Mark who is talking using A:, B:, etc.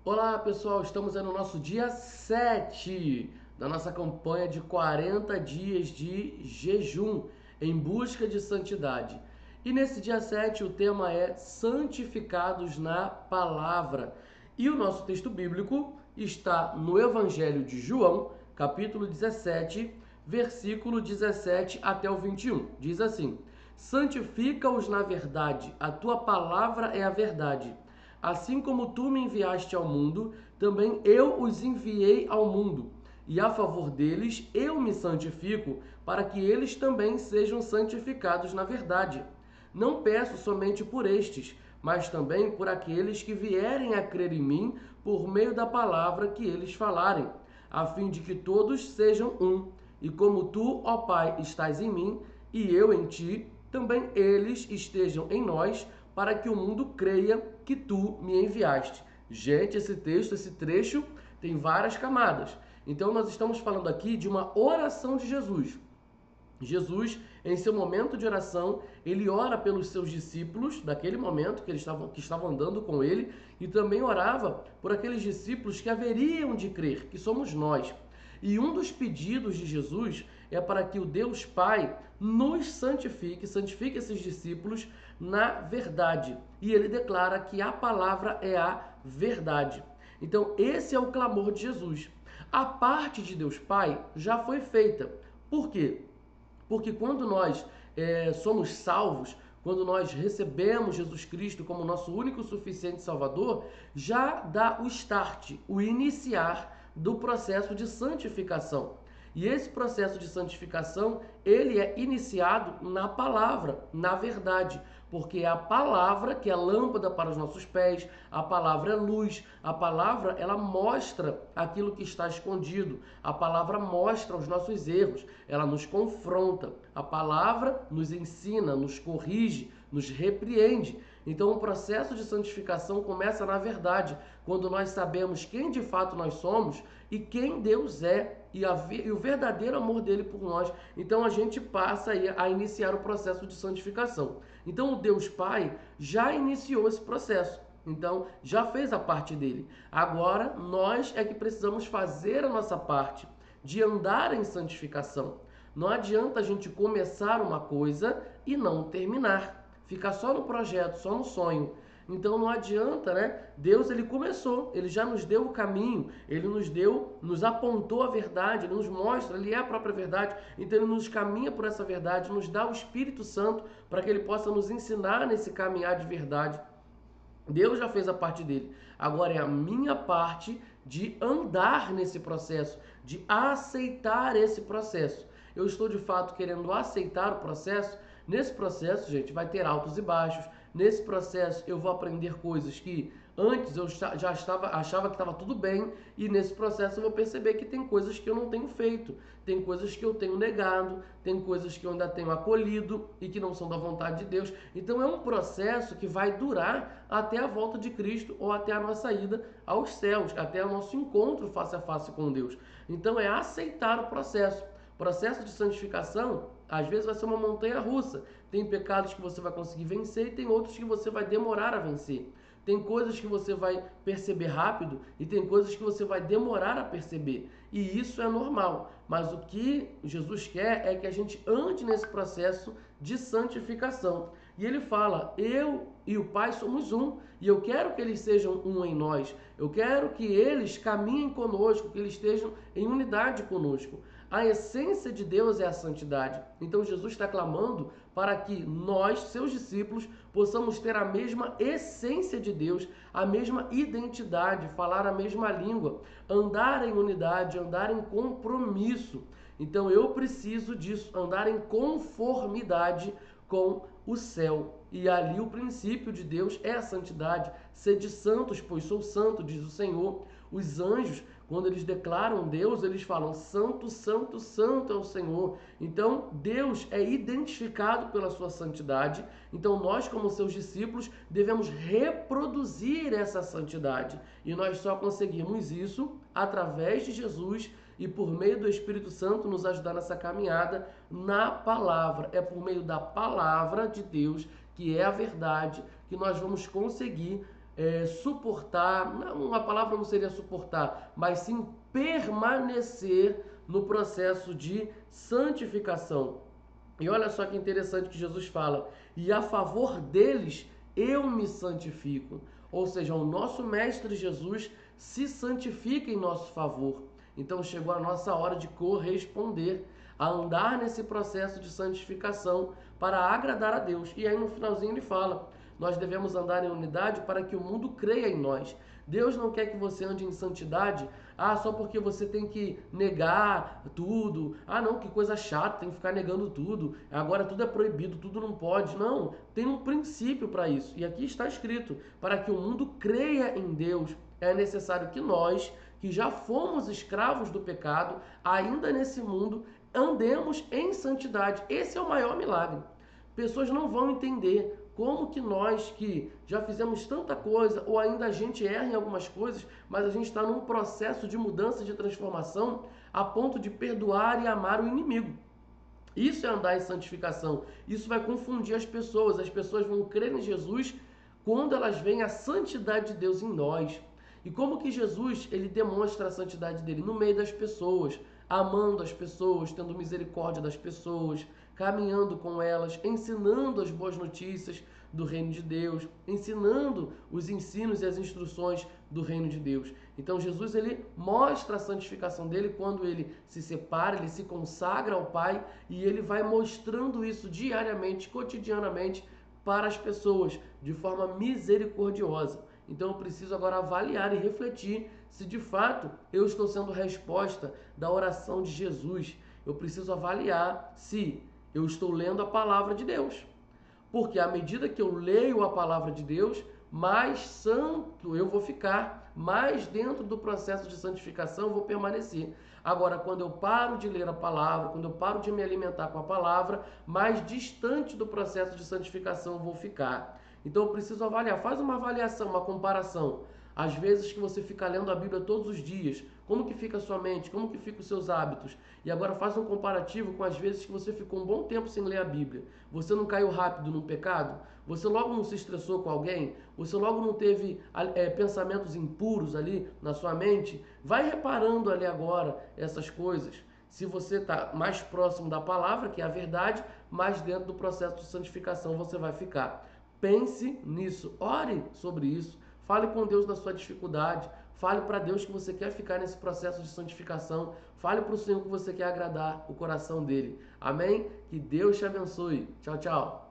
A: Olá pessoal, estamos aí no nosso dia 7 da nossa campanha de 40 dias de jejum em busca de santidade. E nesse dia 7 o tema é santificados na palavra. E o nosso texto bíblico está no Evangelho de João, capítulo 17, versículo 17 até o 21. Diz assim: Santifica-os na verdade, a tua palavra é a verdade. Assim como tu me enviaste ao mundo, também eu os enviei ao mundo. E a favor deles eu me santifico, para que eles também sejam santificados na verdade. Não peço somente por estes, mas também por aqueles que vierem a crer em mim por meio da palavra que eles falarem, a fim de que todos sejam um. E como tu, ó Pai, estás em mim e eu em ti, também eles estejam em nós, para que o mundo creia que tu me enviaste. Gente, esse texto, esse trecho tem várias camadas. Então nós estamos falando aqui de uma oração de Jesus. Jesus, em seu momento de oração, ele ora pelos seus discípulos, daquele momento que estavam andando com ele, e também orava por aqueles discípulos que haveriam de crer, que somos nós. E um dos pedidos de Jesus é para que o Deus Pai nos santifique, santifique esses discípulos na verdade. E ele declara que a palavra é a verdade. Então, esse é o clamor de Jesus. A parte de Deus Pai já foi feita. Por quê? Porque quando nós somos salvos, quando nós recebemos Jesus Cristo como nosso único e suficiente Salvador, já dá o start, o iniciar do processo de santificação. E esse processo de santificação, ele é iniciado na palavra, na verdade, porque é a palavra que é lâmpada para os nossos pés, a palavra é luz, a palavra ela mostra aquilo que está escondido, a palavra mostra os nossos erros, ela nos confronta, a palavra nos ensina, nos corrige, nos repreende. Então o processo de santificação começa na verdade, quando nós sabemos quem de fato nós somos e quem Deus é e o verdadeiro amor dele por nós. Então a gente passa a iniciar o processo de santificação. Então o Deus Pai já iniciou esse processo. Então já fez a parte dele. Agora nós é que precisamos fazer a nossa parte de andar em santificação. Não adianta a gente começar uma coisa e não terminar. Ficar só no projeto, só no sonho. Então não adianta, né? Deus ele começou, ele já nos deu o caminho, ele nos apontou a verdade, ele nos mostra, ele é a própria verdade. Então ele nos caminha por essa verdade, nos dá o Espírito Santo para que ele possa nos ensinar nesse caminhar de verdade. Deus já fez a parte dele. Agora é a minha parte de andar nesse processo, de aceitar esse processo. Eu estou de fato querendo aceitar o processo. Nesse processo, gente, vai ter altos e baixos. Nesse processo, eu vou aprender coisas que antes eu já achava que estava tudo bem, e nesse processo eu vou perceber que tem coisas que eu não tenho feito, tem coisas que eu tenho negado, tem coisas que eu ainda tenho acolhido e que não são da vontade de Deus. Então é um processo que vai durar até a volta de Cristo ou até a nossa ida aos céus, até o nosso encontro face a face com Deus. Então é aceitar o processo. Processo de santificação, às vezes vai ser uma montanha russa. Tem pecados que você vai conseguir vencer e tem outros que você vai demorar a vencer. Tem coisas que você vai perceber rápido e tem coisas que você vai demorar a perceber. E isso é normal. Mas o que Jesus quer é que a gente ande nesse processo de santificação. E ele fala: eu e o Pai somos um, e eu quero que eles sejam um em nós. Eu quero que eles caminhem conosco, que eles estejam em unidade conosco. A essência de Deus é a santidade. Então Jesus está clamando para que nós, seus discípulos, possamos ter a mesma essência de Deus, a mesma identidade, falar a mesma língua, andar em unidade, andar em compromisso. Então eu preciso disso, andar em conformidade com o céu. E ali o princípio de Deus é a santidade. Sede santos, pois sou santo, diz o Senhor. Os anjos, quando eles declaram Deus, eles falam: santo, santo, santo é o Senhor. Então Deus é identificado pela sua santidade. Então nós, como seus discípulos, devemos reproduzir essa santidade. E nós só conseguimos isso através de Jesus e por meio do Espírito Santo nos ajudar nessa caminhada na palavra. É por meio da palavra de Deus, que é a verdade, que nós vamos conseguir suportar, não, a palavra não seria suportar, mas sim permanecer no processo de santificação. E olha só que interessante que Jesus fala: e a favor deles eu me santifico. Ou seja, o nosso Mestre Jesus se santifica em nosso favor. Então chegou a nossa hora de corresponder, a andar nesse processo de santificação para agradar a Deus. E aí no finalzinho ele fala: nós devemos andar em unidade para que o mundo creia em nós. Deus não quer que você ande em santidade, só porque você tem que negar tudo. Não, que coisa chata, tem que ficar negando tudo. Agora tudo é proibido, tudo não pode. Não, tem um princípio para isso. E aqui está escrito: para que o mundo creia em Deus, é necessário que nós, que já fomos escravos do pecado, ainda nesse mundo, andemos em santidade. Esse é o maior milagre. Pessoas não vão entender como que nós que já fizemos tanta coisa, ou ainda a gente erra em algumas coisas, mas a gente está num processo de mudança, de transformação, a ponto de perdoar e amar o inimigo. Isso é andar em santificação. Isso vai confundir as pessoas vão crer em Jesus quando elas veem a santidade de Deus em nós. E como que Jesus, ele demonstra a santidade dele? No meio das pessoas, amando as pessoas, tendo misericórdia das pessoas, caminhando com elas, ensinando as boas notícias do reino de Deus, ensinando os ensinos e as instruções do reino de Deus. Então Jesus, ele mostra a santificação dele quando ele se separa, ele se consagra ao Pai, e ele vai mostrando isso diariamente, cotidianamente, para as pessoas, de forma misericordiosa. Então eu preciso agora avaliar e refletir se de fato eu estou sendo resposta da oração de Jesus. Eu preciso avaliar se eu estou lendo a palavra de Deus. Porque à medida que eu leio a palavra de Deus, mais santo eu vou ficar, mais dentro do processo de santificação eu vou permanecer. Agora, quando eu paro de ler a palavra, quando eu paro de me alimentar com a palavra, mais distante do processo de santificação eu vou ficar. Então eu preciso avaliar, faz uma avaliação, uma comparação. Às vezes que você fica lendo a Bíblia todos os dias, como que fica a sua mente, como que ficam os seus hábitos? E agora faz um comparativo com as vezes que você ficou um bom tempo sem ler a Bíblia. Você não caiu rápido num pecado? Você logo não se estressou com alguém? Você logo não teve pensamentos impuros ali na sua mente? Vai reparando ali agora essas coisas. Se você está mais próximo da palavra, que é a verdade, mais dentro do processo de santificação você vai ficar. Pense nisso, ore sobre isso, fale com Deus na sua dificuldade, fale para Deus que você quer ficar nesse processo de santificação, fale para o Senhor que você quer agradar o coração dele. Amém? Que Deus te abençoe. Tchau, tchau.